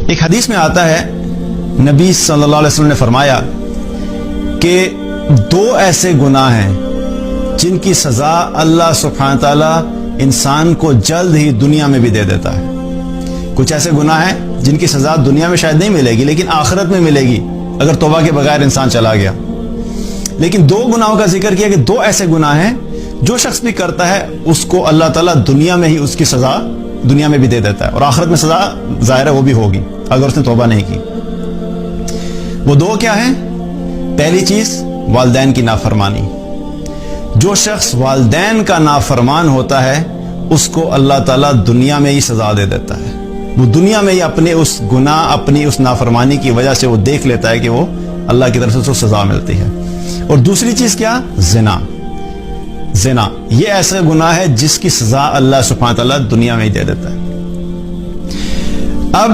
ایک حدیث میں آتا ہے نبی صلی اللہ علیہ وسلم نے فرمایا کہ دو ایسے گناہ ہیں جن کی سزا اللہ سبحانہ تعالیٰ انسان کو جلد ہی دنیا میں بھی دے دیتا ہے. کچھ ایسے گناہ ہیں جن کی سزا دنیا میں شاید نہیں ملے گی لیکن آخرت میں ملے گی اگر توبہ کے بغیر انسان چلا گیا. لیکن دو گناہوں کا ذکر کیا کہ دو ایسے گناہ ہیں جو شخص بھی کرتا ہے اس کو اللہ تعالیٰ دنیا میں ہی اس کی سزا دنیا میں بھی دے دیتا ہے اور آخرت میں سزا ظاہر ہے وہ بھی ہوگی اگر اس نے توبہ نہیں کی. وہ دو کیا ہیں؟ پہلی چیز والدین کی نافرمانی. جو شخص والدین کا نافرمان ہوتا ہے اس کو اللہ تعالیٰ دنیا میں ہی سزا دے دیتا ہے. وہ دنیا میں ہی اپنے اس گناہ اپنی اس نافرمانی کی وجہ سے وہ دیکھ لیتا ہے کہ وہ اللہ کی طرف سے اس کو سزا ملتی ہے. اور دوسری چیز کیا؟ زنا. زنا یہ ایسا گناہ ہے جس کی سزا اللہ سبحانہ تعالیٰ دنیا میں ہی دے دیتا ہے. اب